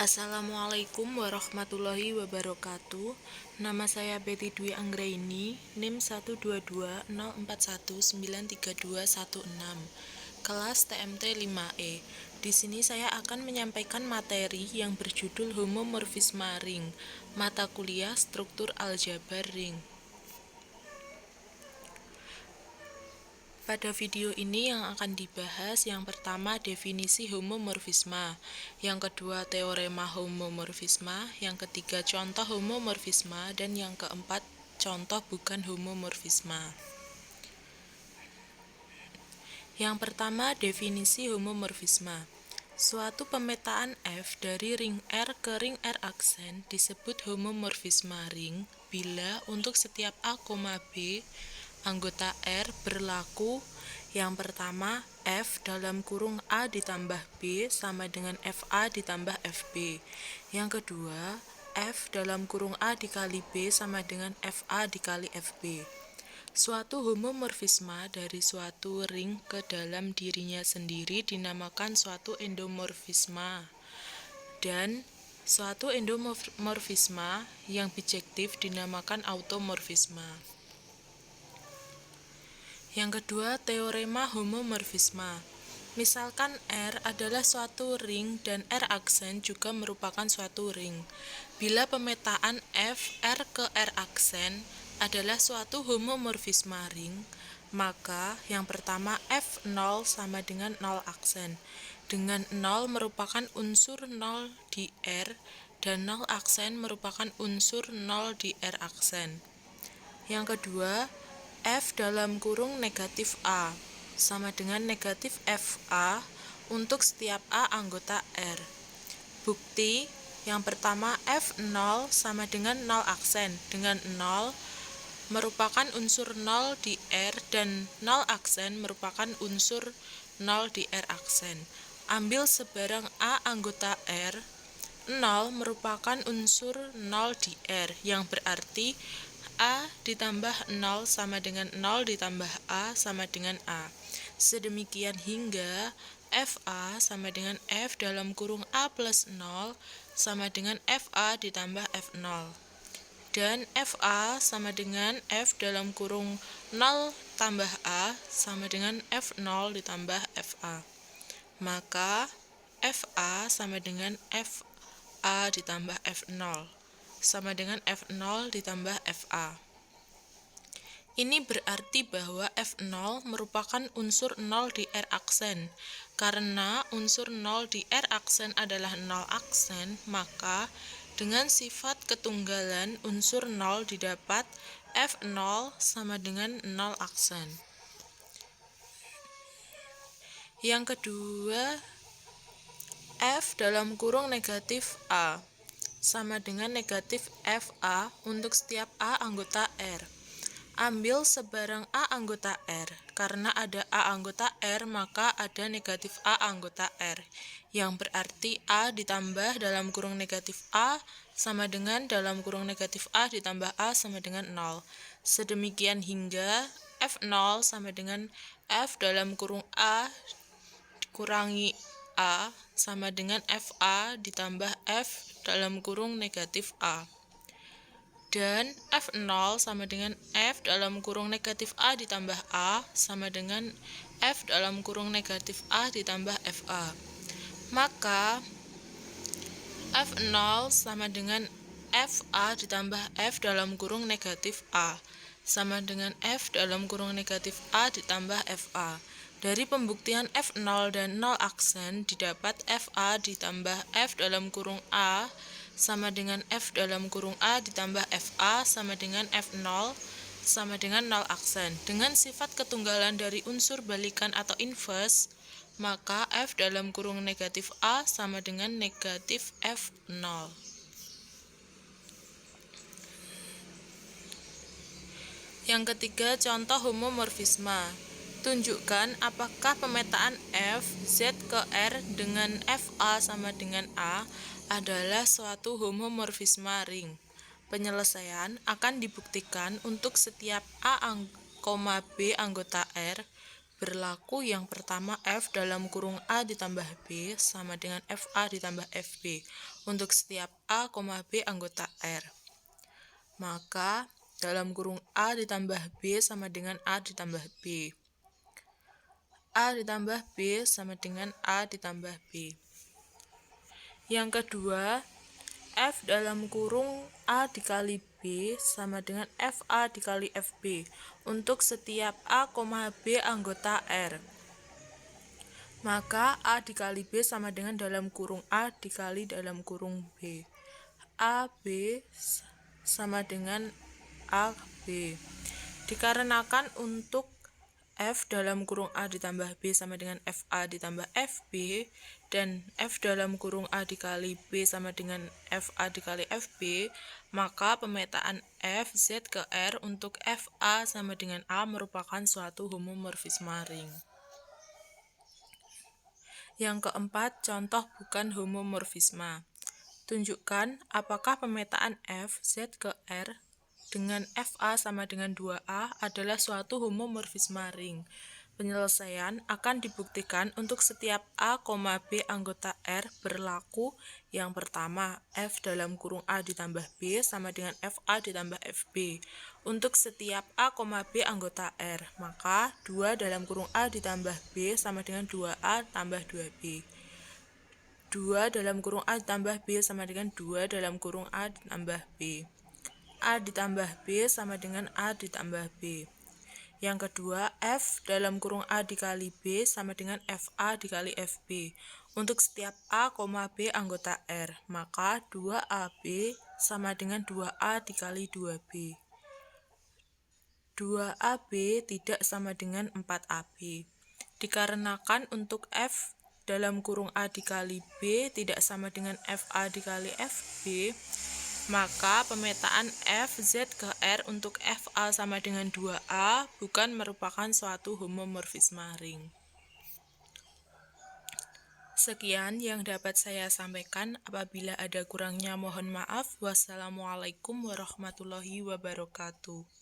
Assalamualaikum warahmatullahi wabarakatuh. Nama saya Betty Dwi Anggraini, NIM 12204193216, kelas TMT 5E. Di sini saya akan menyampaikan materi yang berjudul homomorfisme ring, mata kuliah struktur aljabar ring. Pada video ini yang akan dibahas yang pertama definisi homomorfisme, yang kedua teorema homomorfisme, yang ketiga contoh homomorfisme, dan yang keempat contoh bukan homomorfisme. Yang pertama definisi homomorfisme. Suatu pemetaan F dari ring R ke ring R aksen disebut homomorfisme ring bila untuk setiap A, B anggota R berlaku yang pertama F dalam kurung A ditambah B sama dengan FA ditambah FB. Yang kedua F dalam kurung A dikali B sama dengan FA dikali FB. Suatu homomorfisme dari suatu ring ke dalam dirinya sendiri dinamakan suatu endomorfisme, dan suatu endomorfisme yang bijektif dinamakan automorfisme. Yang kedua, teorema homomorfisme. Misalkan R adalah suatu ring dan R aksen juga merupakan suatu ring. Bila pemetaan F R ke R aksen adalah suatu homomorfisme ring, maka yang pertama F0 sama dengan 0 aksen, dengan 0 merupakan unsur 0 di R dan 0 aksen merupakan unsur 0 di R aksen. Yang kedua, F dalam kurung negatif A sama dengan negatif FA untuk setiap A anggota R. Bukti yang pertama F0 sama dengan 0 aksen, dengan 0 merupakan unsur 0 di R dan 0 aksen merupakan unsur 0 di R aksen. Ambil sebarang A anggota R, 0 merupakan unsur 0 di R, yang berarti A ditambah 0 sama dengan 0 ditambah A sama dengan A. Sedemikian hingga FA sama dengan F dalam kurung A plus 0 sama dengan FA ditambah F0. Dan FA sama dengan F dalam kurung 0 tambah A sama dengan F0 ditambah FA. Maka FA sama dengan FA ditambah F0 sama dengan F0 ditambah FA. Ini berarti bahwa F0 merupakan unsur 0 di R aksen. Karena unsur 0 di R aksen adalah 0 aksen, maka dengan sifat ketunggalan unsur 0 didapat F0 sama dengan 0 aksen. Yang kedua, F dalam kurung negatif A sama dengan negatif FA untuk setiap A anggota R. Ambil sebarang A anggota R. Karena ada A anggota R, maka ada negatif A anggota R, yang berarti A ditambah dalam kurung negatif A sama dengan dalam kurung negatif A ditambah A sama dengan 0. Sedemikian hingga F0 sama dengan F dalam kurung A dikurangi A sama dengan FA ditambah F dalam kurung negatif A. Dan F0 sama dengan F dalam kurung negatif A ditambah A sama dengan F dalam kurung negatif A ditambah FA. Maka F0 sama dengan FA ditambah F dalam kurung negatif A sama dengan F dalam kurung negatif A ditambah FA. Dari pembuktian F0 dan 0 aksen didapat FA ditambah F dalam kurung A sama dengan F dalam kurung A ditambah FA sama dengan F0 sama dengan 0 aksen. Dengan sifat ketunggalan dari unsur balikan atau inverse, maka F dalam kurung negatif A sama dengan negatif F0. Yang ketiga, contoh homomorfisme. Tunjukkan apakah pemetaan F, Z ke R dengan FA sama dengan A adalah suatu homomorfisme ring. Penyelesaian akan dibuktikan untuk setiap A, B anggota R berlaku yang pertama F dalam kurung A ditambah B sama dengan FA ditambah FB untuk setiap A, B anggota R. Maka dalam kurung A ditambah B sama dengan A ditambah B. A ditambah B sama dengan A ditambah B. Yang kedua, F dalam kurung A dikali B sama dengan FA dikali FB untuk setiap A, B anggota R. Maka A dikali B sama dengan dalam kurung A dikali dalam kurung B. AB sama dengan AB. Dikarenakan untuk F dalam kurung A ditambah B sama dengan FA ditambah FB dan F dalam kurung A dikali B sama dengan FA dikali FB, maka pemetaan F, Z ke R untuk FA sama dengan A merupakan suatu homomorfisme ring. Yang keempat, contoh bukan homomorfisme. Tunjukkan apakah pemetaan F, Z ke R dengan FA sama dengan 2A adalah suatu homomorfisme ring. Penyelesaian akan dibuktikan untuk setiap A, B anggota R berlaku yang pertama F dalam kurung A ditambah B sama dengan FA ditambah FB untuk setiap A, B anggota R. Maka 2 dalam kurung A ditambah B sama dengan 2A tambah 2B. 2 dalam kurung A ditambah B sama dengan 2 dalam kurung A ditambah B. A ditambah B sama dengan A ditambah B. Yang kedua, F dalam kurung A dikali B sama dengan FA dikali FB untuk setiap A, B anggota R. Maka 2AB sama dengan 2A dikali 2B. 2AB tidak sama dengan 4AB. Dikarenakan untuk F dalam kurung A dikali B tidak sama dengan FA dikali FB, maka pemetaan F, Z ke R untuk FA sama dengan 2A bukan merupakan suatu homomorfisme ring. Sekian yang dapat saya sampaikan. Apabila ada kurangnya mohon maaf. Wassalamualaikum warahmatullahi wabarakatuh.